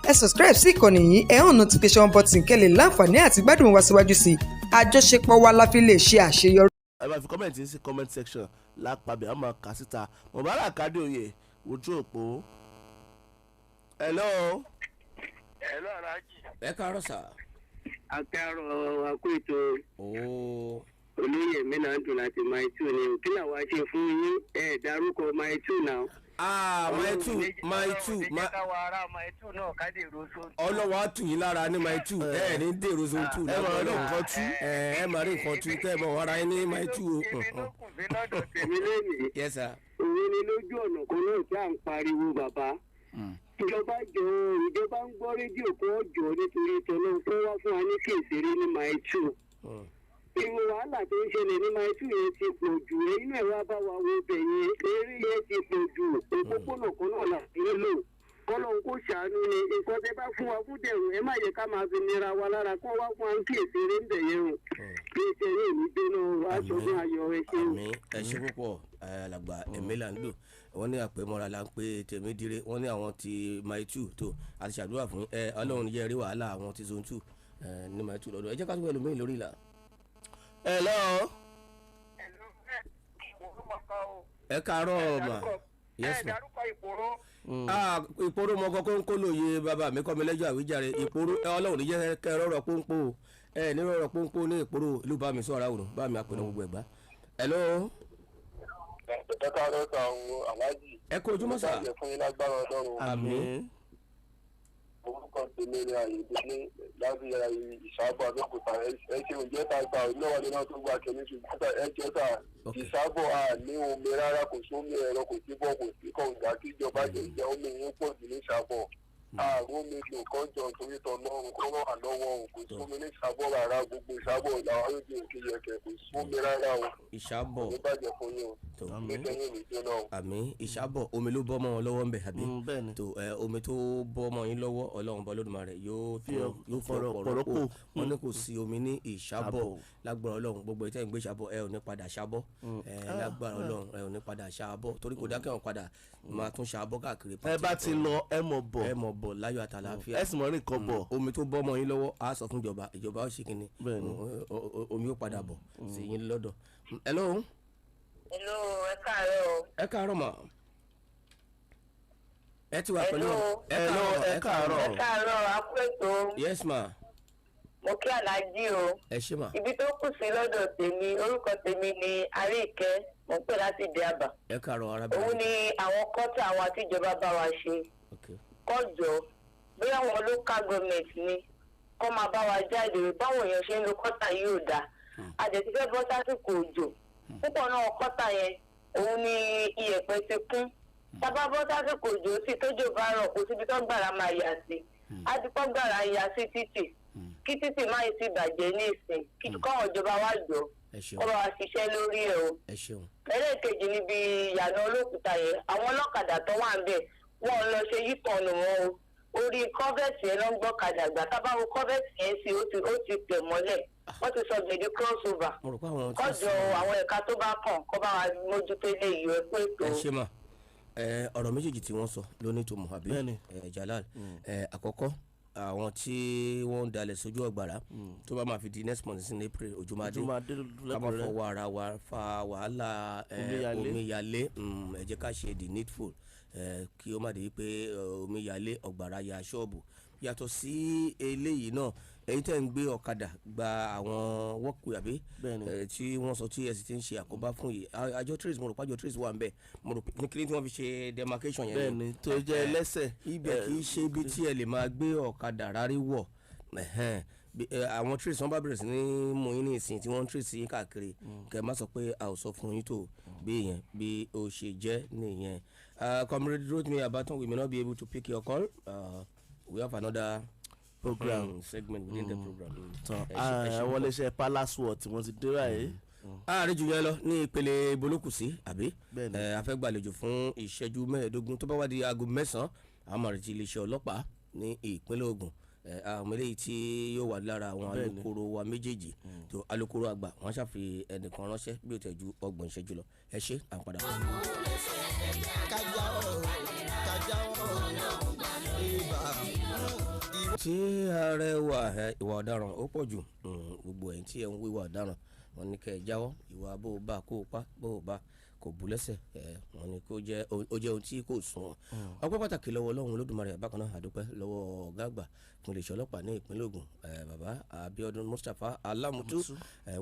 ẹ subscribe sí ìkànnì yìí, ẹ hàn notification button kẹ́lẹ̀ láǹfààní àti gbádùn wa síwájú sí i. Àjọṣepọ̀ wa la fi lè ṣe àṣeyọrí. ẹ máa fi kọ́mẹ̀ntì sí comment section lápàbẹ̀ àmọ́ kà síta Mubarak Adéoyè ojú òpó. hello. hello Alhaji. ẹ káàárọ̀ sà. akẹ́rọ̀ akóètò olóyè mínàdù láti mile 2 ni kí làwọn ṣe fún yín ẹ dárúkọ mile 2 náà. mile 2 ọlọ́wọ́ á tù yín lára ní mile 2 ẹ ní dèrò zone 2 ẹ máa rí nǹkan tú ẹ máa rí nǹkan tú tẹ́ ẹ mọ̀ wára yín ní mile 2 o. tèmi lónìí yes sir. òun ni lójú ọ̀nà kan náà tí à ń pariwo bàbá. ìjọba ń gbọ́ rédíò kó jọ nítorí ìtọ́nà tó wá fún wa ní kèsèrè ní mile 2. irú wàhálà tó ń ṣẹlẹ̀ ní mile 2 yẹn ti pọ̀ jù inú ẹ̀ wá bá wa wo bẹ̀ yẹn eré yẹn ti pọ̀ jù òpópónà kan náà là ń lò kọ́lọ́n kó ṣàánú ni nǹkan tẹ́ bá fún wa fún dẹ̀rùn ẹ má yẹ ká máa fi nira wa lára kó wá fún wa ń kèsèrè ń bẹ̀ yẹn o kí ẹsẹ̀ yẹn ní dénú aṣọ́gun ayọ̀ ẹ ṣe. àmín ẹ ṣe púpọ̀ alàgbà ẹ̀mí là ń lò wọ́n ní àpèmọ́ra la ń pè tèmi dire wọ́n ní àwọn ti mile 2 tó àti ṣàdúrà fún ọlọ́run yẹ rí wàhálà àwọn ti zone 2 ní mile 2 lọ́dọ̀ ẹ jẹ́ ká tún ẹlòmíì lórí ìlà. hello. ẹ káàárọ̀ mà. yes ma. ìpòrò mọ kọ́kọ́ ń kó lóye bàbá mi kọ́ mi lẹ́jọ́ àwíjàre ìpòrò ọlọ́run níjẹ́ kẹ́ rọ̀rọ̀ pọ́npọ́ ní rọ̀rọ̀ pọ́npọ́ ní ìpòrò ìlú bá mi sọ ara òrùn bá mi àpẹẹrẹ gbogbo ẹ̀gbá. hello. ẹ káàárọ̀ sà àwọn aláàjì. ẹ kó ojúmọ́ sà. ẹ fún yín lágbára Ọlọ́run. àmín. orúkọ tèmi ni àyèdélé láti ìṣàbọ̀ Abẹ́òkúta ẹ ṣe oúnjẹ tá a gbà ìnáwó ni náà tó gba kẹ́mi ṣùgbọ́n ẹ jẹ́ sà ìṣàbọ̀ à ní omi rárá kò sómi ẹ̀rọ kò sí bọ́ kò sí kọ̀ǹgà kí ìjọba jẹ́ ìjẹ́ omi yín pọ̀ jù ní ìṣàbọ̀ àrùn mi lò kọjọ torí tọlọ́run kó wà lọ́wọ́ òun kò sómi ní ìṣàbọ̀ rárá gbogbo ìṣàbọ̀ làwọn yóò di òkè yẹkẹ kò sómi rárá o. ìṣàbọ̀ ní bàjẹ́ fún yín o nígbà yín ní jóná o. àmín ìṣàbọ̀ omi ló bọ́ mọ́ wọn lọ́wọ́ ń bẹ̀ àbí tó omi tó bọ́ mọ́ yín lọ́wọ́ Ọlọ́run bọ́ Olódùmarè yóò fọ̀rọ̀ pọ̀rọ̀pọ̀ wọn ní kò sí omi ní ìṣàbọ̀ lágbára Ọlọ́run gbogbo ìtẹ́ ìgbé ìṣàbọ̀ ẹ ò ní padà ṣàbọ̀ lágbára Ọlọ́run ẹ ò ní padà ṣàbọ̀ torí kò dákẹ́ wọn padà máa tún ṣàbọ̀ káàkiri. ẹ bá ti lọ ẹ mọ̀ bọ̀ láyọ̀ àtàlàáfíà ẹ sì mọ̀ ní nǹkan bọ̀. omi tó bọ́ mọ́ yín lọ́wọ́ á sọ fún ìjọba ó ṣe kínní omi ó padà bọ̀ sí yín lọ́dọ̀. hello. hello ẹ káàárọ̀. ẹ káàárọ̀ mà. ẹ ti wà pẹ̀lú ẹ káàárọ̀. ẹ káàárọ̀ akúrètò. yes ma. mo kí aláàjì o. ẹ ṣé ma. ibi tó kù sí lọ́dọ̀ tèmi orúkọ tèmi ni Aríkẹ́ mo pè láti Ìdí Àbá. ẹ káàárọ̀ arábìnrin. òun ni àwọn kọ́tà àwọn àtijọba bá wa ṣe. kọjọ bí àwọn local government ni kọ́ máa bá wa jáde báwọn èèyàn ṣe ń lo kọ́tà yìí ò dáa. àjẹsí fẹ́ bọ́ sásìkò òjò púpọ̀ náà kọ́tà yẹn òun ni iyẹ̀pẹ̀ ti kún. tábà bọ́ sásìkò òjò sí tójò bá rọ̀ kó síbi tó gbàrà máa yà sí. adìpọ̀ gbàrà yà sí títì kí títì má yìí ti bàjẹ́ ní ìsìn kí káwọn ìjọba wá jọ kọ́ bá wa ṣiṣẹ́ lórí ẹ̀ o. ẹlẹ́ẹ̀kejì níbi ìyànà Olókùúta yẹn àwọn ọlọ́kadà tó wà ń bẹ̀ wọ́n lọ ṣe yíkànnù wọn o orí kọ́fẹ̀tì yẹn ló ń gbọ́kadà gbà tábàwọ kọ́fẹ̀tì yẹn sí ó ti tẹ̀ mọ́lẹ̀ wọ́n ti sọ gbèdé crossover kọjọ àwọn ẹ̀ka tó bá kàn kọ́ bá wa mójútó ilé ìlú ẹ̀ pé ètò. ẹ ṣe mà ọ̀rọ̀ méjèèjì tí wọ́n sọ ló ní tòmọ̀ àbí Jalal àkọ́kọ́ àwọn tí wọ́n ń dalẹ̀ sójú ọ̀gbàrá tó bá máa fi di next month sí April ojúmọ́dé ká máa fọwọ́ ara wa fa wàhálà omíyalé ẹ jẹ́ ká ṣe the needful kí ó má dé pé omíyalé ọ̀gbàrá ya ṣọ́ọ̀bù yàtọ̀ sí eléyìí náà èyí tẹ́ ń gbé ọ̀kadà gba àwọn wọ́ọ̀kù àbí tí wọ́n sọ tí ẹ sì ti ń ṣe àkóbá fún yìí àjọ trace mo rò pé àjọ trace wà ń bẹ̀ mo rò pé ní kíní tí wọ́n fi ṣe demarcation yẹn bẹ́ẹ̀ni tó jẹ́ ẹlẹ́sẹ̀ ibẹ̀ kì í ṣe ibi tí ẹ lè máa gbé ọ̀kadà rárí wọ̀ àwọn trace wọn bá bẹ̀rẹ̀ sí ní mú yín ní ìsìn tí wọ́n ń trace yín káàkiri kẹ́ ẹ má sọ pé a ò sọ fún yín tó bí yẹn bí ó ṣe jẹ́ nìyẹn. Comrade Rotimi Abaton, we may not be able to pick your call. We have another program segment within the program. àwọn iléeṣẹ́ Palace World tí wọ́n ti dé báyìí. àárín jù yẹn lọ ní ìpele ìbolókùsí àbí afẹ́gbàlejò fún ìṣẹ́jú mẹ́ẹ̀ẹ́dógún tó bá wá di aago 9 àmọ́ àrètí iléeṣẹ́ ọlọ́pàá ní ìpínlẹ̀ Ògùn àwọn eléyìí tí yóò wà lára àwọn alukoro wa méjèèjì tó alukoro àgbà wọ́n ṣàfi ẹnìkan ránṣẹ́ bí ó tẹ̀ ju 30 ìṣẹ́jú lọ ẹ ṣé à ń padà. kájà ó kájà ó ibà. tí ààrẹ wà ìwà ọ̀daràn ó pọ̀ jù gbogbo ẹ̀yin tí ẹ̀ ń wíwà ọ̀daràn wọn ní kẹ́ ẹ jáwọ́ ìwà bó o bá kó o pa bó o bá kò bú lẹ́sẹ̀ wọn ni kó jẹ́ ohun tí kò sùn ọpẹ́ pàtàkì lọ́wọ́ Ọlọ́run Olódùmarè bákan náà àdúpẹ́ lọ́wọ́ ọ̀gá àgbà fún iléeṣẹ́ ọlọ́pàá ní ìpínlẹ̀ Ògùn bàbá Abíọ́dún Mustapha Alámùtú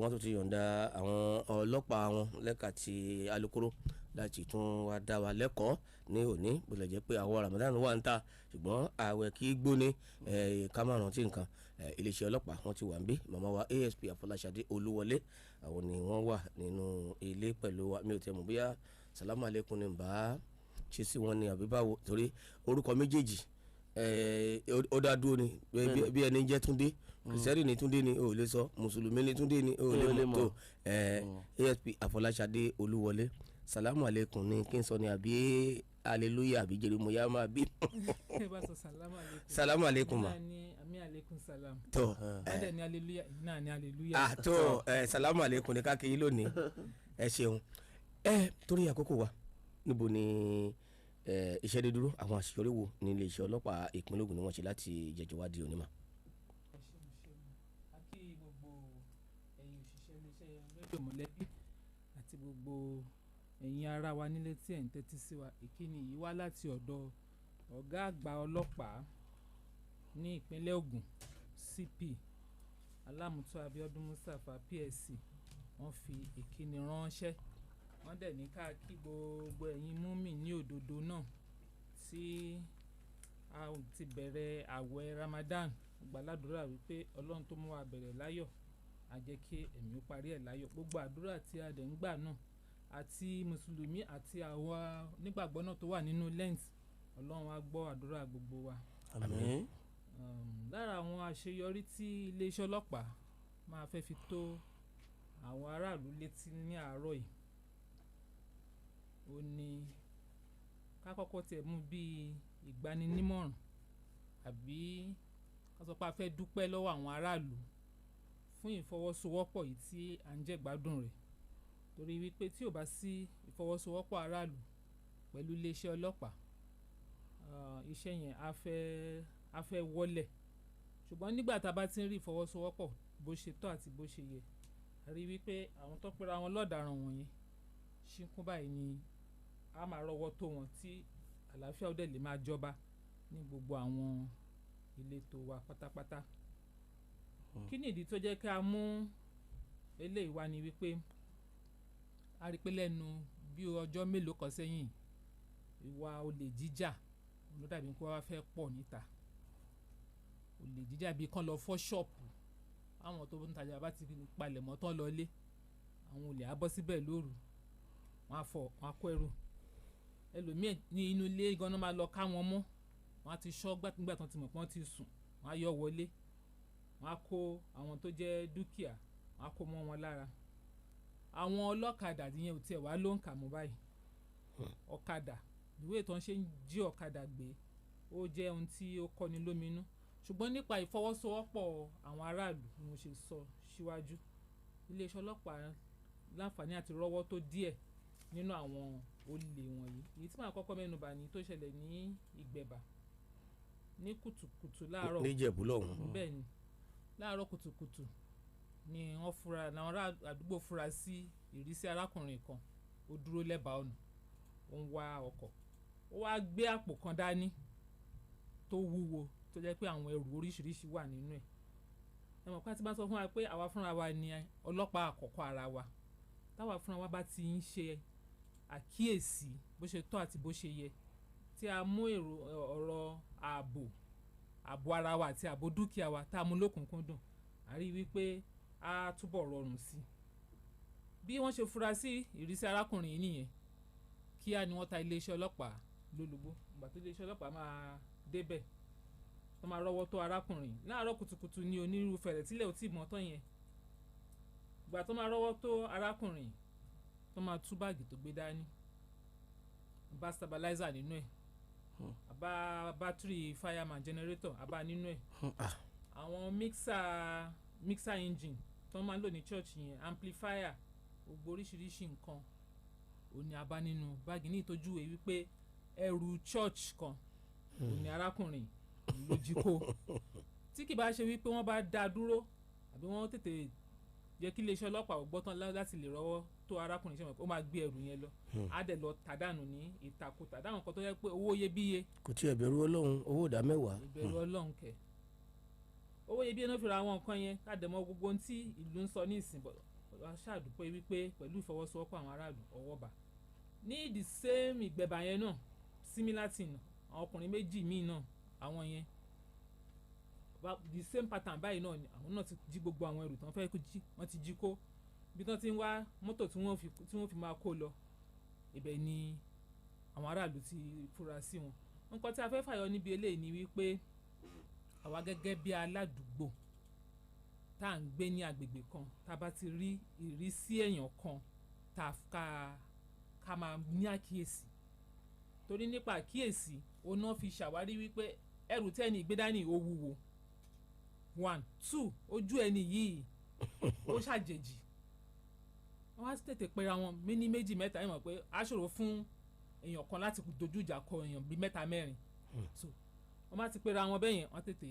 wọ́n tún ti yọ̀ǹda àwọn ọlọ́pàá wọn lẹ́ka ti alukoro láti tún wá dá wa lẹ́kọ̀ọ́ ní òní bó lè jẹ́ pé àwọn Ramadan wà ń ta ṣùgbọ́n ààwẹ̀ kì í gbóni ká má rántí nǹkan iléeṣẹ́ ọlọ́pàá wọn ti wà ń bí màmá wa ASP Afọláṣadé Olúwọlé àwọn ni wọ́n wà nínú ilé pẹ̀lú wa mi ò tẹ́ mọ̀ bóyá salamu aleykum ni bá ṣe sí wọn ni àbí báwo torí orúkọ méjèèjì ó dá dúró ni bí ẹni jẹ́ Túndé kìrìsìtẹ́nì ni Túndé ni ó lè sọ mùsùlùmí ni Túndé ni ó lè mọ̀ tó ASP Afọláṣadé Olúwọlé salamu aleykum ni kí n sọ ni àbí aleluya àbí jeremoya máa bí. salamu aleykum ma. ami aleykum salam. tó ọdẹ ni aleluya náà ni aleluya. tó salamu aleykum ni káàkiri lónìí ẹ ṣeun torí àkókò wa níbo ni iṣẹ́ dé dúró àwọn àṣeyọrí wo ní iléeṣẹ́ ọlọ́pàá ìpínlẹ̀ Ògùn ni wọ́n ṣe láti jẹjọ́ wá di onímọ̀. ẹ ṣeun a kí gbogbo ẹ̀yin òṣìṣẹ́ iléeṣẹ́ rédíò mọ̀lẹ́bí àti gbogbo ẹ̀yin ará wa nílé tí ẹ̀ ń tẹ́tí sí wa ìkíni yìí wá láti ọ̀dọ̀ ọ̀gá àgbà ọlọ́pàá ní ìpínlẹ̀ Ògùn CP Alámùtú Abíọ́dún Mustapha PSC wọ́n fi ìkíni ránṣẹ́ wọ́n dẹ̀ ní ká kí gbogbo ẹ̀yin múmi ní òdodo náà tí a ti bẹ̀rẹ̀ àwẹ̀ Ramadan gbàládùra wípé Ọlọ́run tó mú wa bẹ̀rẹ̀ láyọ̀ á jẹ́ kí ẹ̀mí ó parí ẹ̀ láyọ̀ gbogbo àdúrà tí a dẹ̀ ń gbà náà àti mùsùlùmí àti àwa nígbàgbọ́ náà tó wà nínú Lent Ọlọ́run á gbọ́ àdúrà gbogbo wa. àmín. Lára àwọn àṣeyọrí tí iléeṣẹ́ ọlọ́pàá máa fẹ́ fi tó àwọn aráàlú létí ní àárọ̀ yìí ó ní ká kọ́kọ́ tiẹ̀ mú bíi ìgbaninímọ̀ràn àbí ká sọ pé a fẹ́ dúpẹ́ lọ́wọ́ àwọn aráàlú fún ìfọwọ́sowọ́pọ̀ yìí tí à ń jẹ gbádùn rẹ̀ torí wípé tí ò bá sí ìfọwọ́sowọ́pọ̀ aráàlú pẹ̀lú iléeṣẹ́ ọlọ́pàá iṣẹ́ yẹn á fẹ́ wọlẹ̀ ṣùgbọ́n nígbà tá a bá ti ń rí ìfọwọ́sowọ́pọ̀ bó ṣe tọ́ àti bó ṣe yẹ a rí wípé àwọn tó pera wọn lọ́daràn wọ̀nyẹn ṣínkún báyìí ni a máa rọ́wọ́ tó wọn tí àlàáfíà ó dẹ̀ lè máa jọba ní gbogbo àwọn ìletò wa pátápátá. Kí ni ìdí tó jẹ́ ká mú eléyìí wá ni wípé a rí pé lẹ́nu bí ọjọ́ mélòó kan sẹ́yìn ìwà olè jíjà ló dàbí pé wọ́n fẹ́ pọ̀ níta olè jíjà bíi kán lọ fọ́ ṣọ́ọ̀pù àwọn tó ń tajà bá ti palẹ̀ mọ́ tán lọ lé àwọn olè á bọ́ síbẹ̀ lóru wọ́n á fọ́ wọ́n á kó ẹrù ẹlòmíì ní inú ilé ganan máa lọ ká wọn mọ́ wọ́n á ti ṣọ́ nígbà tán ti mọ̀ pé wọ́n ti sùn wọ́n á yọ wọlé wọ́n á kó àwọn tó jẹ́ dúkìá wọ́n á kó mọ́ wọn lára àwọn ọlọ́kadà yẹn ò tiẹ̀ wá ló ń kà mọ́ báyìí ọ̀kadà ìwé ìtàn ṣe ń jí ọ̀kadà gbé ó jẹ́ ohun tí ó kọ́ni lóminú ṣùgbọ́n nípa ìfọwọ́sowọ́pọ̀ àwọn aráàlú ni mo ṣe sọ síwájú iléeṣẹ́ ọlọ́pàá láǹfààní àti rọ́wọ́ tó díẹ̀ nínú àwọn olè wọ̀nyí èyí tí màá kọ́kọ́ mẹ́nubà ní tó ṣẹlẹ̀ ní Ìgbẹ̀bà ní kùtùkùtù láàárọ̀ níjẹ̀bú lọ́hùn. bẹ́ẹ̀ ni láàárọ̀ kùtùkùtù ni wọ́n fura làwọn ará àdúgbò fura sí ìrísí arákùnrin kan ó dúró lẹ́bàá ọ̀nà ó ń wá ọkọ̀ ó wá gbé àpò kan dání tó wúwo tó jẹ́ pé àwọn ẹrù oríṣiríṣi wà nínú ẹ̀ ẹ mọ̀ pé a ti bá sọ fún wa pé àwa fúnra wa ni ọlọ́pàá àkọ́kọ́ ara wa táwa fúnra wa bá ti ń ṣe àkíyèsí bó ṣe tọ́ àti bó ṣe yẹ tí a mú ọ̀rọ̀ ààbò ara wa àti ààbò dúkìá wa tá a mú lókùnkúndùn a rí wípé a túbọ̀ rọrùn sí i bí wọ́n ṣe fura sí ìrísí arákùnrin yìí nìyẹn kíá ni wọ́n ta iléeṣẹ́ ọlọ́pàá lólobó ìgbà tó iléeṣẹ́ ọlọ́pàá máa débẹ̀ wọ́n máa rọ́wọ́ tó arákùnrin láàárọ̀ kùtùkùtù ní onírúurú fẹ̀rẹ̀ tílẹ̀ ò tí ì mọ́ tán yẹn ìgbà tó máa rọ́wọ́ tó arákùnrin tó máa tú báàgì tó gbé dání bá stabilizer nínú ẹ̀ àbá bátìrì fireman generator àbá nínú ẹ̀ àwọn mixer engine tó máa ń lò ní church yẹn amplifier gbogbo oríṣiríṣi nǹkan òní àbá nínú báàgì ní ìtọ́jú ẹ̀ wípé ẹrù church kan òní arákùnrin ló jí kó tí kì bá ṣe wípé wọ́n bá dá dúró àbí wọ́n tètè jẹ́ kí iléeṣẹ́ ọlọ́pàá ò gbọ́tán láti lè rọ́wọ́ tó arákùnrin ṣe mọ̀ pé ó máa gbé ẹrù yẹn lọ á dẹ̀ lọ tàdánù ní ìtakùtà dáhùn kan tó yẹ pé owó iyebíye. kò tí ẹ bẹ̀rù Ọlọ́run owó ìdá mẹ́wàá. ìbẹ̀rù Ọlọ́run kẹ̀ owó iyebíye náà fi ra àwọn nǹkan yẹn ká dẹ̀ mọ̀ gbogbo ohun tí ìlú ń sọ ní ìsìn bọ̀ ṣàdúpẹ́ wípé pẹ̀lú ìfọwọ́sowọ́pọ̀ àwọn aráàlú ọwọ́ bà ní the same Ìgbẹ̀bà yẹn náà similar thing àwọn ọkùnrin méjì míì náà àwọn yẹn the same pattern báyìí náà ni àwọn náà ti jí gbogbo àwọn ẹrù tán fẹ́ kó jí wọ́n ti jí kó bí tán ti ń wá mọ́tò tí wọ́n fi máa kó lọ ibẹ̀ ni àwọn aráàlú ti fura sí wọn. nǹkan tí a fẹ́ fàyọ níbi eléyìí ni wípé àwa gẹ́gẹ́ bí aládùúgbò tá à ń gbé ní agbègbè kan tá a bá ti rí ìrísí èèyàn kan ká máa ní àkíyèsí torí nípa àkíyèsí òun náà fi ṣàwárí wípé ẹrù tẹ́ni ìgbé dání ó wúwo 1 2 ojú ẹni yìí ó ṣàjèjì wọ́n á tètè pera wọn ní méjì mẹ́ta ẹ̀ mọ̀ pé á ṣòro fún èèyàn kan láti dojú ìjà kọ èèyàn bíi mẹ́ta mẹ́rin so wọ́n bá ti pera wọn bẹ́yẹn wọ́n tètè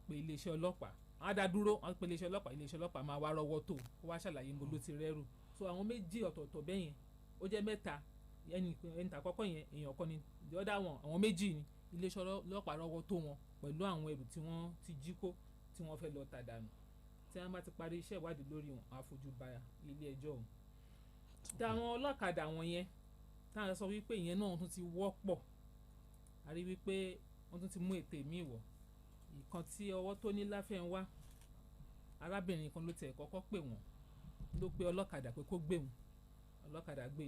pe iléeṣẹ́ ọlọ́pàá wọ́n á dá dúró wọ́n pe iléeṣẹ́ ọlọ́pàá máa wá rọ́wọ́ tó ó wá ṣàlàyé mo ló ti rẹ́rù so àwọn méjì ọ̀tọ̀ọ̀tọ̀ bẹ́yẹn ó jẹ́ mẹ́ta ẹni tàkọ́kọ́ yẹn èèyàn kan ni the other one àwọn méjì ni iléeṣẹ́ ọlọ́pàá rọ́wọ́ tó wọn pẹ̀lú àwọn ẹrù tí wọ́n ti jí kó tí wọ́n fẹ́ lọ tà dànù tí wọ́n bá ti parí iṣẹ́ ìwádìí lórí wọn á fojú ba ilé ẹjọ́ òun. táwọn ọlọ́kadà wọn yẹn táwọn sọ wípé ìyẹn náà tún ti wọ́pọ̀ a rí wípé wọ́n tún ti mú ètè míì wọ̀ ìkan tí ọwọ́ tó ní láfẹ́ ń wá arábìnrin kan ló tẹ̀ kọ́kọ́ pè wọ́n ló pe ọlọ́kadà pé kó gbé wọn ọlọ́kadà gbé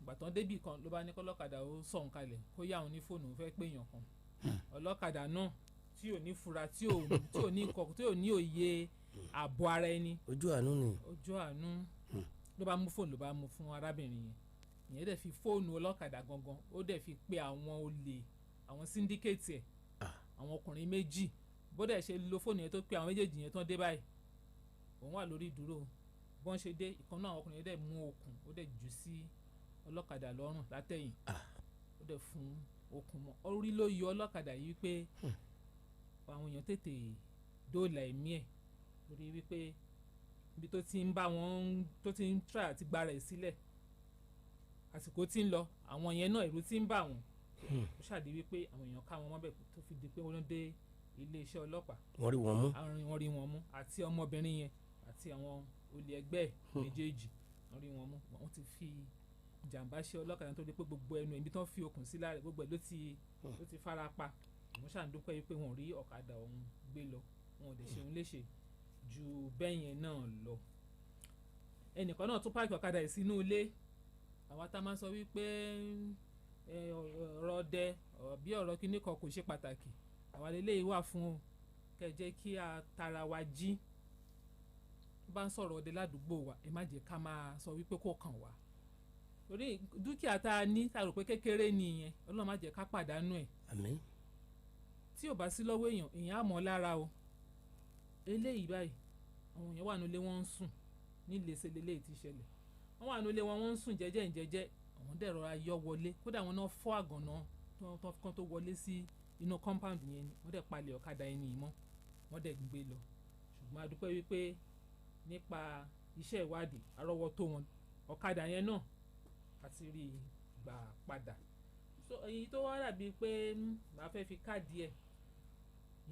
gbàtàn débì kan ló bá ní kọ́ ọlọ́kadà ó sọ̀hún kalẹ̀ kó yá òun ní fóònù òun fẹ́ pé èèyàn kan ọlọ́kadà náà tí ò ní fura tí ò ní kọ̀ọ̀kan tí ò ní òye ààbò ara ẹni. ojú àánú ni. ojú àánú ló bá mú fóònù ló bá mú fún arábìnrin yẹn ìyẹn dẹ̀ fi fóònù ọlọ́kadà gangan ó dẹ̀ fi pe àwọn olè àwọn síndíkéètì ẹ̀ àwọn ọkùnrin méjì bó dẹ̀ ṣe lo fóònù yẹn tó pe àwọn méjèèjì yẹn tán dé báyìí òun wà lórí ìdúró bọ́n ṣe dé ìkan náà àwọn ọkùnrin yẹn dẹ̀ mú okùn ó dẹ̀ jù sí ọlọ́kadà lọ́rùn látẹ̀yìn ó dẹ̀ fún okùn mọ́ orí ló yọ ọlọ́kadà yìí pé àwọn èèyàn tètè dóòlà ẹ̀mí ẹ̀ lórí wípé ibi tó ti ń bá wọn tó ti ń tra àti gba rẹ̀ sílẹ̀ àsìkò tí ń lọ àwọn yẹn náà ẹ̀rù tí ń bà wọ́n ó ṣàdé wípé àwọn èèyàn ká wọn mọ́bẹ̀ tó fi di pé wọ́n dé iléeṣẹ́ ọlọ́pàá wọ́n rí wọn mú wọ́n rí wọn mú àti ọmọbìnrin yẹn àti àwọn olè ẹgbẹ́ méjèèjì wọ́n rí wọn mú wọ́n ti fi jàǹbá ṣe ọlọ́kadà tó dé pé gbogbo ẹnu ibi tán fi okùn sí lára gbogbo ẹ̀ ló ti fara pa mo ṣàǹdúpẹ́ wípé wọn ò rí ọ̀kadà ọ̀hún gbé lọ wọn ò dẹ̀ ṣe òun léṣe ju bẹ́yẹn náà lọ ẹnìkan náà tún páàkì ọ̀kadà ẹ̀ sínú ilé àwa tá a máa sọ wípé ọ̀rọ̀ ọdẹ bí ọ̀rọ̀ kíní kan kò ṣe pàtàkì àwa lélẹ́yìí wà fún o kẹ́ ẹ jẹ́ kí a tara wa jí bá ń sọ̀rọ̀ ọdẹ ládùúgbò wa ẹ má jẹ́ ká máa sọ wípé kò kàn wá torí dúkìá tá a ní tá a rò pé kékeré ni ìyẹn Ọlọ́run má jẹ́ ká pàdánù ẹ̀ àmín tí ò bá sí lọ́wọ́ èèyàn á mọ̀ lára o eléyìí báyìí àwọn èèyàn wà nílé wọn ń sùn ní Ilese lélẹ́yìí ti ṣẹlẹ̀ wọ́n wà nílé wọn ń sùn jẹ́jẹ́ ìjẹ́jẹ́ àwọn dẹ̀ rọra yọ wọlé kódà wọn náà fọ́ àgànná kan tó wọlé sí inú compound yẹn ni wọ́n dẹ̀ palẹ̀ ọ̀kadà ẹni mọ́ wọ́n dẹ̀ gbé lọ ṣùgbọ́n a dúpẹ́ wípé nípa iṣẹ́ ìwádìí àrọ́wọ́tó wọn ọ̀kadà yẹn náà àti rí i gbà padà so èyí tó wá dàbí pé màá fẹ́ fi káàdì ẹ̀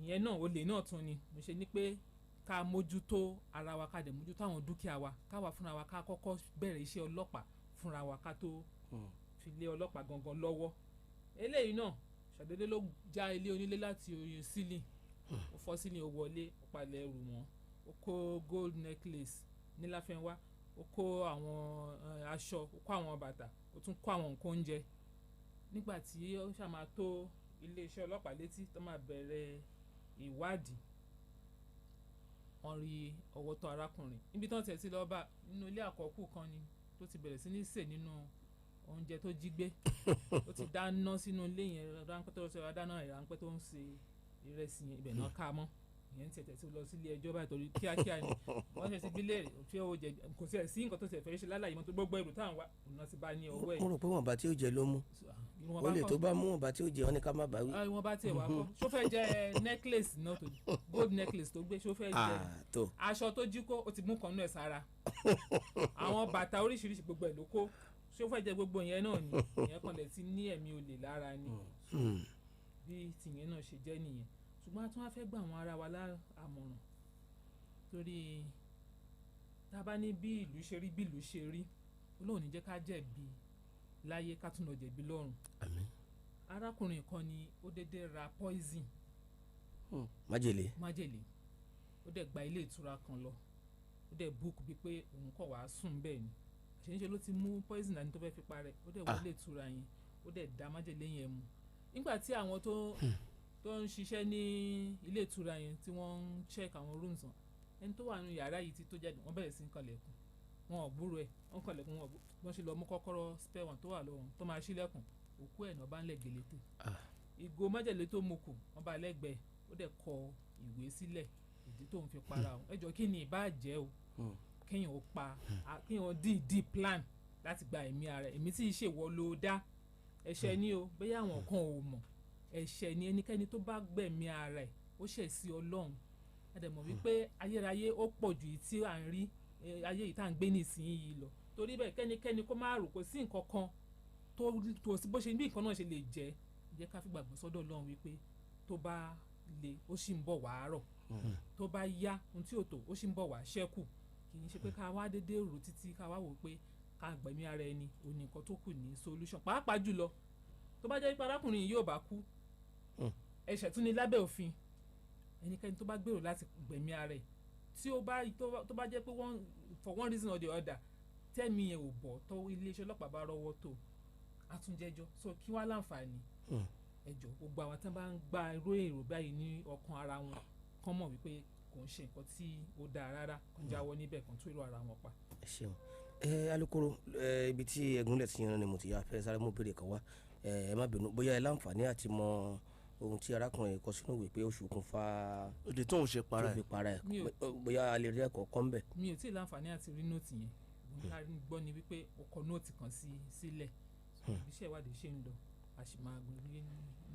ìyẹn náà olè náà tún ni mo ṣe ní pé ká mójútó ara wa ká dẹ̀ mójútó àwọn dúkìá wa ká wà fúnra wa ká kọ́kọ́ bẹ̀rẹ̀ iṣẹ́ ọlọ́pàá fúnra wa ká tó fi lé ọlọ́pàá gangan lọ́wọ́ eléyìí náà ṣàdédé ló já ilé onílé láti orí sílìn ó fọ́ sílìn ó wọlé ó palẹ̀ ẹrù wọn ó kó gold necklace níláfẹ́wá ó kó àwọn aṣọ ó kó àwọn bàtà ó tún kó àwọn nǹkan oúnjẹ nígbà tí ó ṣàmà tó iléeṣẹ́ ọlọ́pàá létí tó máa bẹ̀rẹ̀ ìwádìí wọ́n rí ọwọ́ tó arákùnrin níbi tí wọ́n tẹ̀ sí lọ́ọ́ bá nínú ilé àkọ́kù kan ni tó ti bẹ̀rẹ̀ sí ní sè nínú oúnjẹ tó jí gbé ó ti dáná sínú ilé yẹn ráńpẹ́ tó ṣe dáná rẹ̀ ráńpẹ́ tó ń ṣe ìrẹsì yẹn ibẹ̀ náà ká mọ́ ìyẹn ti tẹ̀sí lọ sílé ẹjọ́ báyìí torí kíákíá ni wọ́n ṣe ti bílẹ̀ tí ó jẹ kò sí ẹ̀ sí nǹkan tó ṣe fẹ́ ṣe lálàyé mọ́ tó gbogbo ẹrù táwọn wá òun ti bá ní ọwọ́ ẹ̀. mo rò pé wọn bá tí ó jẹ ló mú ó lè tó bá mú wọn bá tí ó jẹ wọn ní ká má bá wí. wọn bá tiẹ̀ wá kọ́ ṣó fẹ́ jẹ necklace náà tó gold necklace tó gbé ṣó fẹ́ jẹ aṣọ tó jí kó o ti mú kan náà sára àwọn bàtà oríṣiríṣi gbogbo ẹ̀ ló kó ṣó fẹ́ jẹ gbogbo yẹn náà ni ìyẹn kan lè ti ní ẹ̀mí olè lára ni bí tìyẹn náà ṣe jẹ́ nìyẹn ṣùgbọ́n a tún wá fẹ́ gbà àwọn ará wa lámọ̀ràn torí tá a bá ní bí ìlú ṣe rí bí ìlú ṣe rí Ọlọ́run ní jẹ́ ká jẹ̀bi láyé ká tún lọ jẹ̀bi lọ́run. Àmín. arákùnrin kan ni ó dédé ra poison májèlé ó dẹ̀ gba ilé ìtura kan lọ ó dẹ̀ book bíi pé òun kọ̀ wá sùn bẹ́ẹ̀ ni àṣeyíṣe ló ti mú poison dání tó fẹ́ fi parẹ́ ó dẹ̀ wọ ilé ìtura yẹn ó dẹ̀ da májèlé yẹn mu nígbà tí àwọn tó ń ṣiṣẹ́ ní ilé ìtura yẹn tí wọ́n ń check àwọn rooms wọn ẹni tó wà nínú yàrá yìí ti tó jáde wọ́n bẹ̀rẹ̀ sí ń kanlẹ̀kùn wọn ò gbúrò ẹ̀ wọ́n kanlẹ̀kùn wọ́n ṣe lọ mú kọ́kọ́rọ́ spare one tó wà lọ́wọ́ tó máa ṣílẹ̀kùn òkú ẹ̀ náà bá ń lẹ̀ gèlètè ìgò májèlé tó mu kù wọ́n bá lẹ́gbẹ̀ẹ́ ó dẹ̀ kọ ìwé sílẹ̀ ìdí tó ń fi para o ẹjọ́ kí ni ìbá jẹ́ o kéèyàn ó pa kéèyàn dìídì plan láti gba ẹ̀mí ara ẹ̀mí tí ì ṣèwọ ló dá ẹ̀ṣẹ̀ ni o bẹ́ẹ̀ àwọn kan ò mọ̀ ẹ̀ṣẹ̀ ni ẹnikẹ́ni tó bá gbẹ̀mí ara ẹ̀ ó ṣẹ̀ sí Ọlọ́run àdẹ̀mọ̀ wípé ayérayé ó pọ̀ ju tí à ń rí ayé yìí tá à ń gbé nísìnyí lọ torí bẹ́ẹ̀ kẹ́nikẹ́ni kó má rò kó sí nǹkan kan tó sí bó ṣe bí nǹkan náà ṣe lè jẹ́ ká fi gbàgbọ́ sọ́dọ̀ Ọlọ́run wípé tó bá le ó sì ń bọ̀ wá rọ̀ tó bá yá ohun tí ò tó ó sì ń bọ̀ wá ṣẹ́kù kì í ṣe pé ká wá dédé rò títí ká wá wò pé ká gbẹ̀mí ara ẹni òní nǹkan tó kù ní solution pàápàá jùlọ tó bá jẹ́ pé arákùnrin yìí yóò bá kú ẹ̀ṣẹ̀ tún ní lábẹ́ òfin ẹnikẹ́ni tó bá gbèrò láti gbẹ̀mí ara ẹ̀ tí ó bá jẹ́ pé for one reason or the other tẹ́mi ẹ̀ ò bọ̀ tó iléeṣẹ́ ọlọ́pàá bá rọ́wọ́ tó àtúnjẹ́jọ́ so kí wá láǹfààní ẹjọ́ gbogbo àwọn tí wọ́n bá ń gba irú èrò báyìí ní ọkàn ara wọn kán mọ̀ wípé kò ń ṣe nǹkan tí ó dáa rárá kán jáwọ́ níbẹ̀ kán tó èrò ara wọn pa. ẹ ṣeun alukoro ibi tí ẹgúnlẹ̀ ti yan ni mo ti yà fẹ́ sáré mú béèrè kan wá ẹ má bínú bóyá ẹ láǹfààní àti mọ ohun tí arákùnrin kọ sínú ìwé pé oṣù kún fa òde tóun ṣe para ẹ̀ bóyá a lè rí ẹ̀kọ́ kọ́ ń bẹ̀. mi ò tí ì láǹfààní àti rí nóòtì yẹn gbọ́ ni wípé o kọ nóòtì kan sílẹ̀ iṣẹ́ ìwádìí ṣe ń lọ a sì máa gbé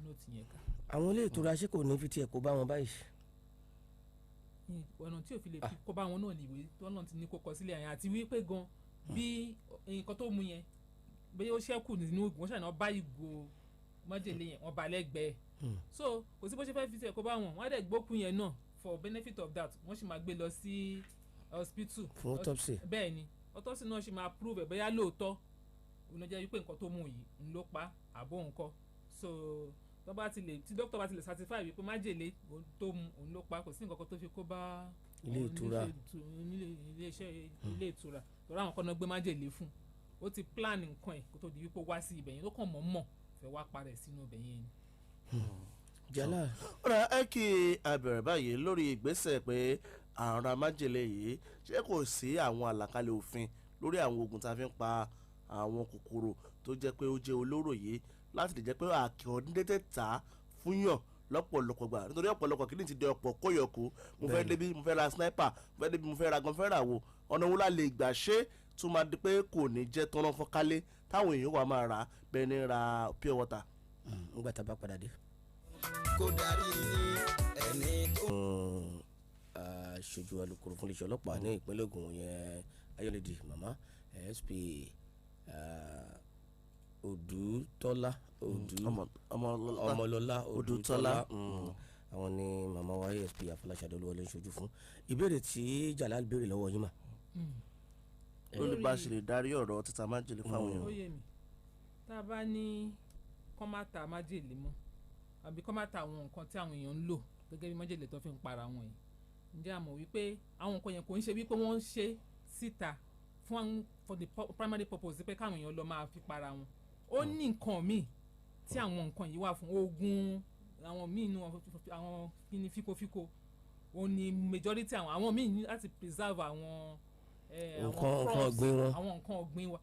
nóòtì yẹn ká. àwọn ilé ìtura ṣé kò ní fi tiẹ̀ kó bá wọn báyìí. ọ̀nà tí ò fi lè fi kó bá wọn náà nìwé tó náà ti ní kó kọ sílẹ̀ yẹn àti wípé gan bí nǹkan tó mú yẹn bí ó ṣẹ́kù nínú ìgbọ̀n ṣàná bá ìgò májèlé yẹn wọ́n bá lẹ́gbẹ̀ẹ́ so kò sí bó ṣe fẹ́ fi tiẹ̀ kó bá wọn wọ́n á dẹ̀ gbókùn yẹn náà for benefit of that wọ́n sì máa gbé lọ sí hospital fún autopsy. bẹ́ẹ̀ ni autopsy náà sì máa prove ẹ̀ bóyá lóòótọ́ òun ló jẹ́ wípé nǹkan tó mú yìí ń ló pa àbó nǹkan so tí dókítà bá ti lè certify wípé májèlé tó mú òun ló pa kò sí nǹkan kan tó fi kó bá ilé ìtura ilé ìtura lọ́rọ̀ àwọn kan náà gbé májèlé fún ó ti plan nǹkan ẹ̀ kó tó di wípé wá sí ibẹ̀ yẹn ló kàn mọ̀ fẹ́ wá parẹ́ sínú ibẹ̀ yẹn ni. jala. ọ̀rọ̀ ẹ kí a bẹ̀rẹ̀ báyìí lórí ìgbésẹ̀ pé àrùn amájèlé yìí ṣé kò sí àwọn àlàkalẹ̀ òfin lórí àwọn oògùn tá a fi ń pa àwọn kòkòrò tó jẹ́ pé ó jẹ́ olóró yìí láti lè jẹ́ pé àkìrọ̀ dédé tà fún yàn lọ́pọ̀lọpọ̀ gbà nítorí ọ̀pọ̀lọpọ̀ kìíní ti di ọ̀pọ̀ kóyọ̀kú mo fẹ́ débi mo fẹ́ ra sniper mo fẹ́ débi mo fẹ́ ra gan fẹ́ ra wo ọ̀nà wo la lè gbà ṣe tó máa di pé kò ní jẹ́ tọ́nà fọ́nkálé táwọn èèyàn wà máa rà bẹ́ẹ̀ ni ra pure water. nígbà tá a bá padà dé. kó darí ẹni tó. aṣojú alukoro fún iléeṣẹ́ ọlọ́pàá ní ìpínlẹ̀ Ògùn yẹn ayọ̀lẹ́dì mama SP Odùtọ́lá ọmọlọ́lá Odùtọ́lá àwọn ni màmá wa ASP Afọláṣadé Olúwọlé ń ṣojú fún ìbéèrè tí Jalal béèrè lọ́wọ́ yín mà. olùbáṣe lè darí ọ̀rọ̀ títa májèlé fáwọn èèyàn. ó yé mi tá a bá ní kọ́ má ta májèlé mọ́ àbí kọ́ má ta àwọn nǹkan tí àwọn èèyàn ń lò gẹ́gẹ́ bí májèlé tó fi ń para wọn yìí ǹjẹ́ a mọ̀ wípé àwọn nǹkan yẹn kò ń ṣe wípé wọ́n ń ṣe síta for the primary purpose pé káwọn èèyàn lọ máa fi para wọn ó ní nǹkan míì tí àwọn nǹkan yìí wà fún oògùn àwọn míì nínú àwọn kíní fíkófíkó ó ní majority àwọn míì ní láti preserve àwọn nǹkan ọ̀gbìn wa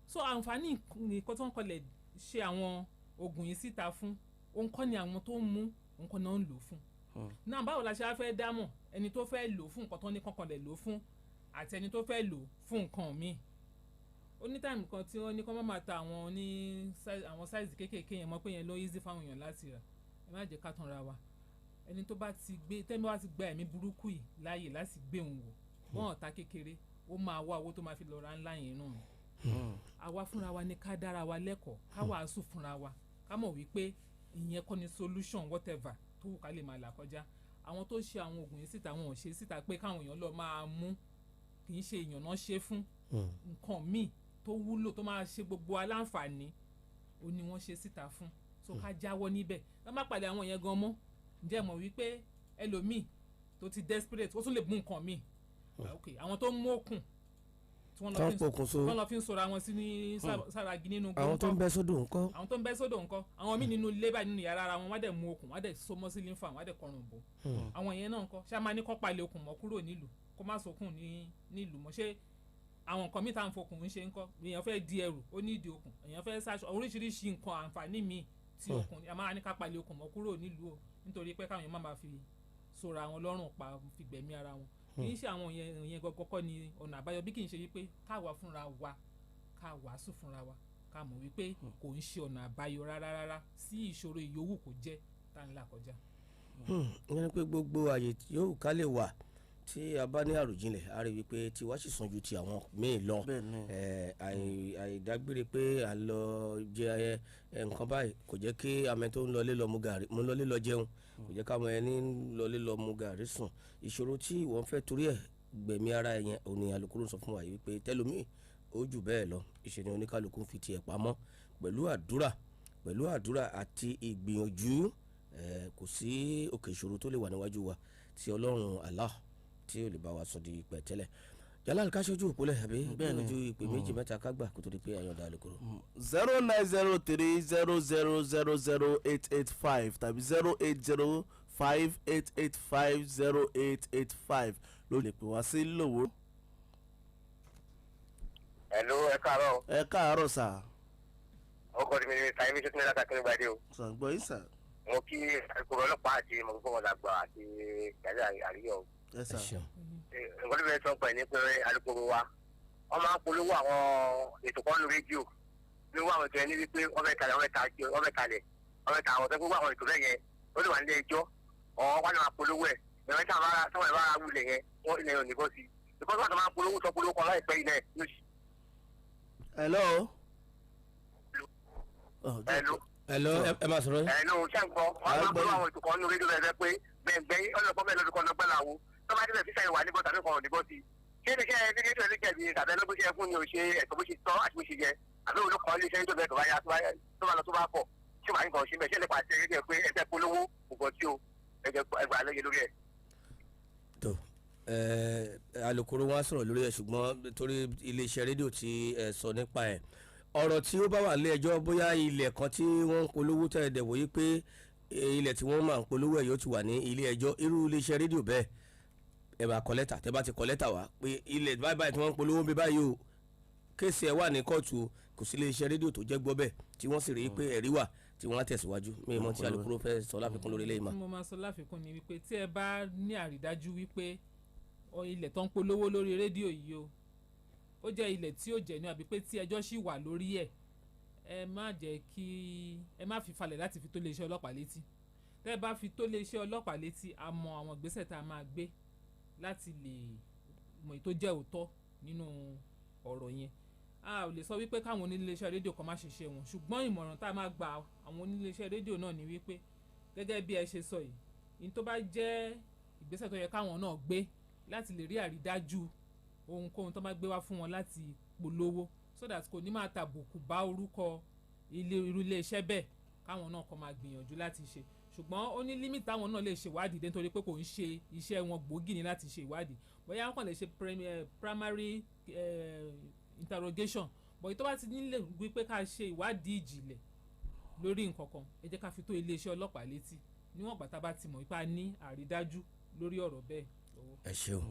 so àǹfààní nǹkan tó ń kọlẹ̀ ṣe àwọn oògùn yìí síta fún òun kọ́ ni àwọn tó ń mú òun kọ́ náà ń lò fún náà báwo la ṣe á fẹ́ dámọ̀ ẹni tó fẹ́ lò fún nǹkan tó ní kankan lè lò fún àti ẹni tó fẹ́ lò fún nǹkan míì ó ní táìmù kan tí wọ́n ní kọ́ máa ta àwọn sáìzì kéékèèké yẹn mọ́ pé yẹn ló easy fáwọn èèyàn láti rà ẹ má jẹ́ ká tanra wa ẹni tó bá ti gbé tẹ́mi wá ti gba ẹ̀mí burúkú yìí láàyè láti gbé òun wò wọ́n ọ̀tá kékeré ó máa wá owó tó máa fi lọ ra ńlá yẹn náà àwa fúnra wa ní ká dára wa lẹ́kọ̀ọ́ ká wàásù fúnra wa ká mọ̀ wípé ìyẹn kọ́ ni solution whatever tó wù ká lè máa là kọjá àwọn tó ṣe àwọn oògùn yìí síta wọn ò ṣe síta pé káwọn èèyàn lọ máa mú kì í ṣe èèyàn náà ṣe fún nǹkan míì tó wúlò tó máa ṣe gbogbo aláǹfààní ó ní wọ́n ṣe síta fún so ká jáwọ́ níbẹ̀ ká má pàdé àwọn yẹn gan mọ́ ǹjẹ́ mọ̀ wípé ẹlòmíì tó ti desperate ó tún lè mú nǹkan míì àwọn tó ń mú òkun tí wọ́n lọ fi ń sọ̀rọ̀ àwọn sí ní sàràgì nínú gbogbo àwọn tó ń bẹ́ sódò ńkọ́ àwọn míì nínú ilé báyìí nínú yàrá ara wọn wọ́n dẹ̀ mú òkun wọ́n dẹ̀ so mọ́ sí lífà wọ́n dẹ̀ kọrùn bò àwọn yẹn náà ńkọ́ ṣá máa ní kọ́ palẹ̀ òkun mọ́ kúrò nílùú kó má sókun nílùú mọ́ ṣé àwọn nǹkan míì tá à ń fokùn ń ṣe ńkọ́ èèyàn fẹ́ di ẹrù ó ní ìdí òkun èèyàn fẹ́ ṣaṣọ oríṣiríṣi nǹkan àǹfààní míì tí òkun a máa ní ká palẹ̀ òkun mọ́ kúrò nílùú o nítorí pé káwọn èèyàn má fi sora àwọn lọ́rùn pa fi gbẹ̀mí ara wọn kì í ṣe àwọn yẹn kọ́kọ́ ni ọ̀nà àbáyọ bí kì í ṣe wípé káwa fúnra wa ká wàásù fúnra wa ká mọ̀ wípé kò ń ṣe ọ̀nà àbáyọ rárá sí ìṣòro ìyówù kò jẹ́ tá ń là kọjá. ìyẹn ni pé gbogbo àyè yóò ká lè wà tí a bá ní àròjinlẹ̀ a rí wípé tiwa sì sàn ju ti àwọn míì lọ àìdágbére pé à ń lọ jẹ nǹkan báyìí kò jẹ́ kí amẹ tó ń lọlé lọ mu gàrí mo ń lọlé lọ jẹun kò jẹ́ káwọn ẹni ń lọlé lọ mu gàrí sùn ìṣòro tí wọ́n fẹ́ torí ẹ̀ gbẹ̀mí ara ẹ̀ yẹn òní alukoro sọ fún wa yìí wípé tẹlomi ó jù bẹ́ẹ̀ lọ ìṣẹ̀ni oníkálukú fi tiẹ̀ pamọ́ pẹ̀lú àdúrà àti ìgbìyànjú kò sí òkè ìṣòro tó lè wà níwájú wa tí Ọlọ́run Allah tí ó lè bá wa sọ di pẹ̀tẹ́lẹ̀ Jalal ká ṣojú òpólẹ̀ àbí ojú ìpè méjì mẹ́ta ká gbà kó tó di pé àyàndá alukoro. 0903000885 tàbí 08058850885 ló lè pè wá sí lówó. Hello, ẹ káàárọ̀. ẹ káàárọ̀ sà. ọkọ mi ni Taimi tó ti ní láti akínú gbadé o. sàgbọ́ yìí sà. mo kí alukoro ọlọ́pàá àti mọ̀gbọ́n àgbà àti ìyáálé àríyọ̀. ẹ sà. nǹkan tó fẹ́ sọ pẹ̀ ní pé alukoro wa wọ́n máa ń polówó àwọn ètò kan lórí rédíò polówó àwọn ètò yẹn ní wípé wọ́n fẹ́ ta àwọn tó gbogbo àwọn ètò bẹ́ẹ̀ yẹn ó lè wà nílé ẹjọ́ ọ̀hún wọ́n lè máa polówó ẹ̀ ìrìn tí àwọn ìbára wulẹ̀ yẹn wọ́n ilẹ̀ yóò ní bọ́ sí i because wọ́n máa polówó sọ polówó kan láìpẹ́ yìí náà yóò ṣe. Hello ẹ máa sọ̀rọ̀ yín. Hello ṣé ń gbọ́ wọ́n máa polówó àwọn ètò kan lórí rédíò bẹ́ẹ̀ pé gbẹ̀ngbẹ́ ọlọ́pàá bẹ́ẹ̀ lọ́dún kan lọ́gbẹ́ làwọ̀ tó bá débẹ̀ fíṣà ìwà níbọ̀ tàbí kan ò níbọ̀ sí i ṣé ní kẹ́ ẹ ní rédíò ẹlẹ́jẹ̀ bíi tàbí ẹlọ́gbọ́n ṣe fún ni ò ṣe ẹ̀tọ́ bó ṣe tọ́ àti bó ṣe yẹ àbí olùkọ́ ilé iṣẹ́ rédíò bẹ́ẹ̀ tó bá yá tó bá lọ tó bá pọ̀ ṣé wàá nǹkan ṣe bẹ́ẹ̀ ṣé lè pàṣẹ rédíò pé ẹgbẹ́ polówó nǹkan tí o ẹgbẹ́ àlẹ́yẹ lórí ẹ̀. tó alukoro wọn sọ̀rọ̀ lórí ẹ̀ ṣùgbọ́n torí iléeṣẹ́ rédíò tí ẹ sọ nípa ẹ̀ ọ̀rọ̀ tí ó bá wà lé ẹjọ́ bóyá ilẹ̀ kan tí wọ́n ń polówó tẹ̀ dẹ̀ wòye pé ilẹ̀ tí wọ́n máa ń polówó ẹ̀ yóò ti wà ní ilé ẹjọ́ irú iléeṣẹ́ rédíò bẹ́ẹ̀ ẹ bá kọ lẹ́tà tẹ́ bá ti kọ lẹ́tà wá pé ilẹ̀ báyìí tí wọ́n ń polówó bí báyìí o kéèsì ẹ̀ wà ní kóòtù kò sí iléeṣẹ́ rédíò tó jẹ́ gbọ́ bẹ́ẹ̀ tí wọ́n sì rí i pé ẹ̀rí wà tí wọ́n á tẹ̀síwájú mi mọ̀ tí alukoro fẹ́ sọ láfikún lórí ilé ìmọ̀. mo máa sọ láfikún ni wípé tí ẹ bá ní àrídájú wípé ilẹ̀ tó ń polówó lórí rédíò yìí o ó jẹ́ ilẹ̀ tí ó jẹ́ ní àbí pé tí ẹjọ́ sì wà lórí ẹ̀ ẹ má jẹ́ kí ẹ má fi falẹ̀ láti fi tó iléeṣẹ́ ọlọ́pàá létí tẹ́ ẹ bá fi tó iléeṣẹ́ ọlọ́pàá létí a mọ àwọn ìgbésẹ̀ tá a máa gbé láti lè mọ èyí tó jẹ́ òótọ́ nínú ọ̀rọ̀ yẹn a ò lè sọ wípé káwọn oníléeṣẹ́ rédíò kan má ṣiṣẹ́ wọn ṣùgbọ́n ìmọ̀ràn tá a máa gba àwọn oníléeṣẹ́ rédíò náà ni wípé gẹ́gẹ́ bí ẹ ṣe sọ yìí ní tó bá jẹ́ ìgbésẹ̀ tó yẹ káwọn náà gbé láti lè rí àrídájú ohunkóhun tó bá gbé wá fún wọn láti polówó so that kò ní máa tàbùkù bá orúkọ irú iléeṣẹ́ bẹ́ẹ̀ káwọn náà kọ́ máa gbìyànjú láti ṣe ṣùgbọ́n ó ní límìtì táwọn náà lè ṣe ìwádìí dé nítorí pé kò ń ṣe iṣẹ́ wọn gbòógì ní láti ṣe ìwádìí bóyá wọn kàn lè ṣe primary interrogation bọ̀ tó bá ti nílò wípé ká ṣe ìwádìí ìjìnlẹ̀ lórí nǹkan kan ẹ jẹ́ ká fi tó iléeṣẹ́ ọlọ́pàá létí níwọ̀n ìgbà tá a bá ti mọ̀ ipá ní àrídájú lórí ọ̀rọ̀ bẹ́ẹ̀. ẹ ṣeun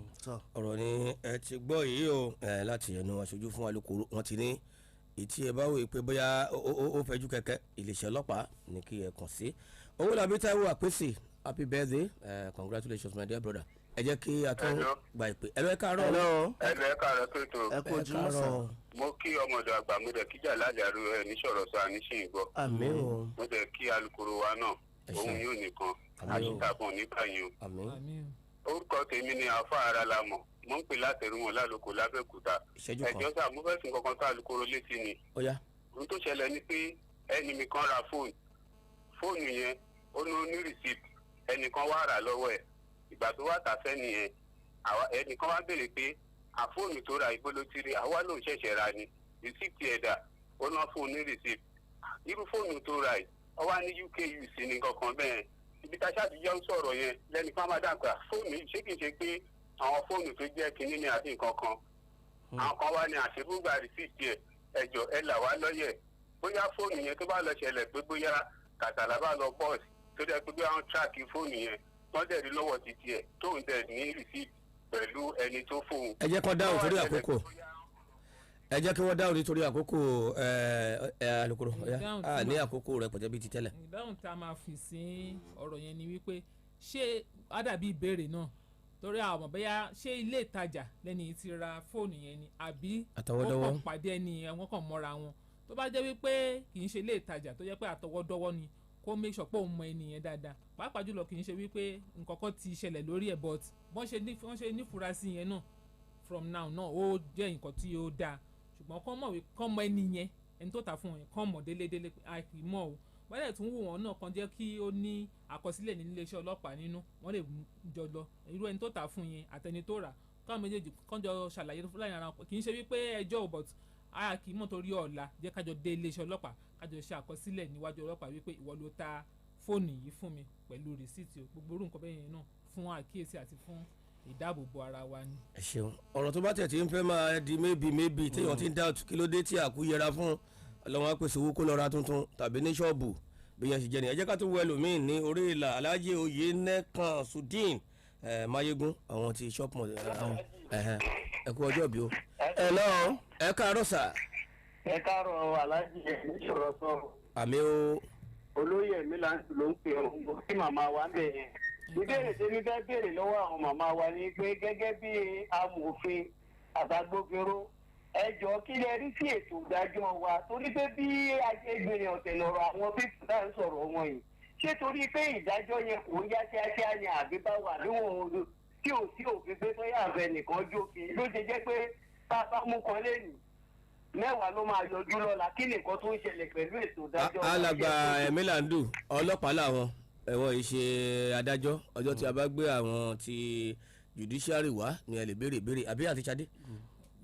ọ̀rọ̀ ni ẹ ti gbọ́ yìí o láti ẹnu aṣojú fún alukoro wọn ti ní ìtí ẹ bá wò pé bóyá ó fẹjú kẹ̀kẹ́ iléeṣẹ́ ọlọ́pàá ní kí ẹ kàn sí Owólabí Táíwò Àpèsè happy birthday congratulations my dear brother. ẹ jẹ́ kí a tún gba ìpè. ẹ káàárọ̀. ẹ káàárọ̀ tó tó. ẹ kú ojúmọ́ sàn. mo kí ọmọdé àgbà mo dẹ̀ kíjà lálẹ́rú ẹ ní sọ̀rọ̀ sọ àníṣe ìgbọ́. àmín o. mo dẹ̀ kí alukoro wa náà òun yóò nìkan àṣìṣàbọ̀n nígbà yẹn o. àmín. orúkọ tèmi ni àfa ara la mọ̀ mo ń pè látẹ̀rù wọn lálòkò lábẹ́òkúta. ẹjọ́ sà mo fẹ́ sìn kankan tó alukoro létí ni. ohun tó ṣẹlẹ̀ ni pé ẹni mi kan ra fóònù yẹn ó ní receipt ẹnìkan wá rà lọ́wọ́ ẹ̀ ìgbà tó wà tàfẹ́ nìyẹn ẹnìkan wá béèrè pé àfóònù tó ra ibo ló ti rí àwa lòun ṣẹ̀ṣẹ̀ ra ni receipt ẹ̀dà ó ná fún un ní receipt irú fóònù tó ra yìí ó wá ní UKUC ní kankan bẹ́ẹ̀ ibi tá a ṣàtijọ́ ń sọ̀rọ̀ yẹn lẹ́nu fún amadagba fóònù yìí ṣé kìí ṣe pé àwọn fóònù tó jẹ́ kínní ní àti nǹkan kan àwọn kan wá ní àṣebúgbà receipt ẹ̀ ẹ̀jọ̀ ẹ̀ là wá lọ́yẹ̀ bóyá fóònù yẹn tó bá lọ ṣẹlẹ̀ pé bóyá kàtàlá bá lọ bọ́ọ̀sì tó dẹ́ pé bí àwọn tíráàkì fóònù yẹn wọ́n dẹ̀ rí lọ́wọ́ títí ẹ̀ tóun dẹ̀ ní receipt pẹ̀lú ẹni tó fóun. ẹ jẹ́ kó dáhùn torí àkókò ẹ jẹ́ kí wọ́n dáhùn nítorí àkókò alukoro ní àkókò rẹ̀ pọ̀jẹ́ bíi ti tẹ́lẹ̀. ìdáhùn tá a máa fi sí ọ̀rọ̀ yẹn ni wípé ṣé ádàbí ìbéèrè náà torí àwọn ọmọ bẹ́yà ṣé ilé ìtajà lẹ́ni ti ra fóònù yẹn ni àbí wọ́n kàn pàdé ẹni yẹn wọ́n kàn mọ́ra wọn tó bá jẹ́ wípé kì í ṣe ilé ìtajà tó jẹ́ pé àtọwọ́dọ́wọ́ ni kó make sure pé òun mọ ẹnìyẹn dáadáa pàápàá jùlọ kì í ṣe wípé nǹkan kan ti ṣẹlẹ̀ lórí ẹ̀ but wọ́n ṣe nífurasí yẹn náà from now náà ó jẹ́ nǹkan tí ó dáa ṣùgbọ́n kọ́ mọ ẹnìyẹn ẹni tó ta fún wọn kọ́ mọ̀ délédélé àìkì mọ́ o wọ́n lè tún wù wọ́n náà kan jẹ́ kí ó ní àkọsílẹ̀ ní iléeṣẹ́ ọlọ́pàá nínú wọ́n lè jọ lọ irú ẹni tó ta fún yẹn àtẹni tó rà káwọn méjèèjì kan jọ ṣàlàyé láàrin ara wọn kì í ṣe wípé ẹjọ́ ò but àìkì mọ̀ torí ọ̀la jẹ́ kájọ dé iléeṣẹ́ ọlọ́pàá kájọ ṣe àkọsílẹ̀ níwájú ọlọ́pàá wípé ìwọ ló ta fóònù yìí fún mi pẹ̀lú rìsíìtì gbogbo orú nǹkan bẹ́ẹ̀ yẹn náà fún àkíyèsí àti fún ìdáàbòbò ara wa ni. ẹ ṣeun ọ̀rọ̀ tó bá tẹ̀ tí ń fẹ́ máa di mébi téèyàn ti ń dá kí ló dé tí àkú yẹra fún ọlọ́wọ́n apèsè owó kó lọ ra tuntun tàbí ní ṣọ́ọ̀bù bí yẹn ṣe jẹ́ ni ẹ jẹ́ ká tó wọ ẹlòmíín ní orí ìlà Alhaji Enikan Sudin Mayegun àwọn ti ṣọ́ọ̀pù ẹ kú ọjọ́ bí o. ẹ lọ́wọ́ ẹ káàárọ̀ sà. ẹ káàárọ̀ Alhaji ìṣòro sọ̀rọ̀. àmì o. olóyè mi là ń ló ń pè ọ́ kí màmá wa ń bẹ̀ yẹn. ìbéèrè tèmi fẹ́ béèrè lọ́wọ́ àwọn màmá wa ni pé gẹ́gẹ́ bí amòfin àtàgbófinró ẹ jọ̀ọ́ kí lẹ rí sí ètò ìdájọ́ wa torí pé bí agbègbè ọ̀tẹ̀ lọ́rọ̀ àwọn pípù náà ń sọ̀rọ̀ wọn yìí ṣé torí pé ìdájọ́ yẹn kò ń yá kíákíá ni àbí bá wà níwọ̀n tí ò sí òfin pé bóyá àbẹ nìkan jókè ló ṣe jẹ́ pé bá a bá mú kan lẹ́nu mẹ́wàá ló máa yọjú lọ́la kí nìkan tó ń ṣẹlẹ̀ pẹ̀lú ètò ìdájọ́. alàgbà Emilandu ọlọ́pàá làwọn ẹ̀wọ̀n yìí ṣe adájọ́ ọjọ́ tí a bá gbé àwọn ti judiciary wá ni ẹ lè béèrè àbí àti Ṣadé.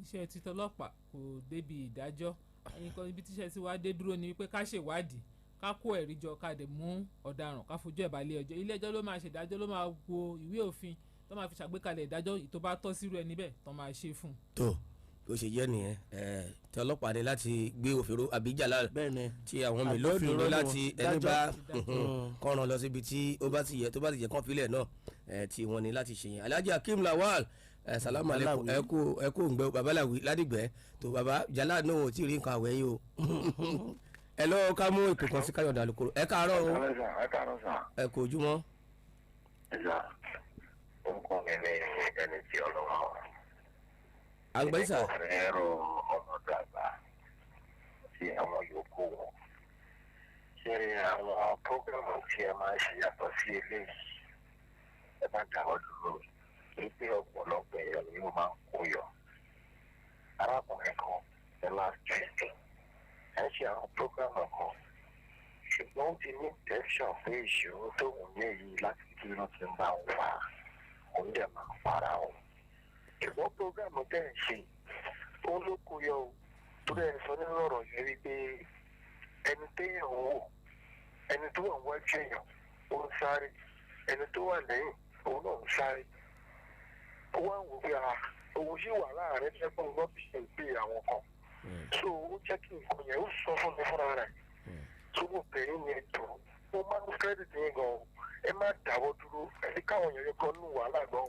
iṣẹ́ títọ́lọ́pàá kò débi ìdájọ́ nǹkan ibi tíṣẹ́ tí wàá dé dúró ni wípé ká ṣèwádìí ká kó ẹ̀rí jọ ká dẹ̀ mú ọ̀daràn ká fojú ẹ̀ balẹ̀ ẹjọ́ ilé ẹjọ́ ló máa ṣèdájọ́ ló máa wo ìwé òfin tó máa fi ṣàgbékalẹ̀ ìdájọ́ tó bá tọ́ sírú ẹni bẹ́ẹ̀ tó máa ṣe fún un. tó o ṣe jẹ́ nìyẹn tí ọlọ́pàá ní láti gbé òfin àbíjàlá tí àwọn mi lófin ní láti ẹni bá kọ́ran lọ síbi tí ó bá ti yẹ kán filẹ̀ náà tí wọ́n ní láti ṣe yẹn. Alhaji Akeem Lawal salamu aleykum ẹ kú òǹgbẹ babaláwi ládìgbẹ́ tó baba jala náà ò tí ì rí nǹkan àwẹ̀ yìí o ẹ lọ́wọ́ ká mú ìpè kan sí Káyọ̀dé Alukoro ẹ káàárọ̀ o ẹ kò ojúmọ́. orúkọ mi ni ẹni tí ọlọ́wọ́ àgbẹ̀sà. ẹ̀rọ ọmọdé àgbà tí àwọn yòókù wọn ṣe àwọn prógrámù tí ẹ máa ń ṣe yàtọ̀ sí eléyìí ẹ má dáwọ́ dúró pé ọ̀pọ̀lọpọ̀ èèyàn ni ó máa ń kó yọ. arákùnrin kan ẹ last Tuesday ẹ ṣe àwọn prógrámù kan ṣùgbọ́n ó ti ní tẹ́sán pé ìṣòro tó wù ní èyí láti kí ló ti ń bá òun fà á òun dẹ̀ máa ń para òun. ṣùgbọ́n prógrámù tẹ̀ ń ṣe ó ló kó yọ o tó dẹ̀ sọ nínú ọ̀rọ̀ yẹn wípé ẹni téèyàn ń wò ẹni tó wà wájú èèyàn ó ń sáré ẹni tó wà lẹ́yìn òun náà ń sáré. ó wá ń wò pé òun sì wà láàárín lẹ́gbọ̀n lọ́bì pé àwọn kan so ó jẹ́ kí nǹkan yẹn ó sọ fún mi fúnra rẹ̀ tó wò pé ní ètò ó máa ń kírẹ́dìtì yín gan ẹ má dáwọ́ dúró ẹni káwọn yẹn gan ní wàhálà gan.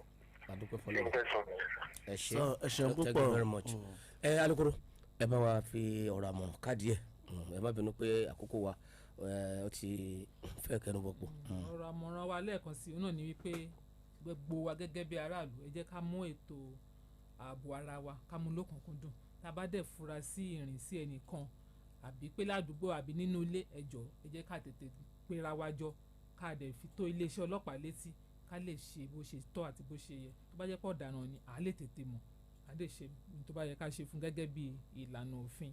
adúpẹ́ fọlọ́ ẹ ṣeun púpọ̀ thank you very much. Alukoro ẹ bá wa fi ọ̀rọ̀ àmọ̀ káàdì ẹ̀ ẹ má bínú pé àkókò wa ó ti fẹ́ kẹnu bọ̀pọ̀. ọ̀rọ̀ àmọ̀ràn wa lẹ́ẹ̀kan sí i náà ni wípé gbogbo wa gẹ́gẹ́ bí aráàlú ẹ jẹ́ ká mú ètò ààbò ara wa ká mú lókùnkúndùn tá a bá dẹ̀ fura sí ìrìn sí ẹnìkan àbí pé ládùúgbò àbí nínú ilé ẹ jẹ́ ká tètè pera wa jọ ká dẹ̀ fi tó iléeṣẹ́ ọlọ́pàá létí ká lè ṣe bó ṣe tọ́ àti bó ṣe yẹ tó bá jẹ́ pọ̀ ọ̀daràn ni à lè tètè mọ̀ à lè ṣe tó bá yẹ ká ṣe fún gẹ́gẹ́ bí ìlànà òfin.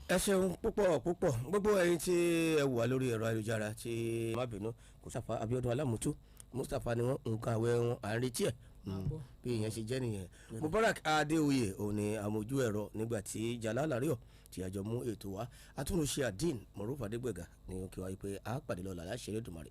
ẹ ṣeun púpọ̀ gbogbo ẹ̀yin tí ẹ wà lórí ẹ̀rọ ayélujára tí má bínú Mustapha Abiodun Alamutu Mustapha ni wọn nǹkan àwẹ̀ wọn à ń retí ẹ̀ bí ìyẹn ṣe jẹ́ nìyẹn. Mubarak Adéoyè òun ni àmójú ẹ̀rọ nígbà tí Jalal Ario tí àjọ mú ètò wa atúnṣe Adin Moruf Adégbèga ni ó kí wáyé pé a pàdé lọ́la láṣẹ Elédùmarè.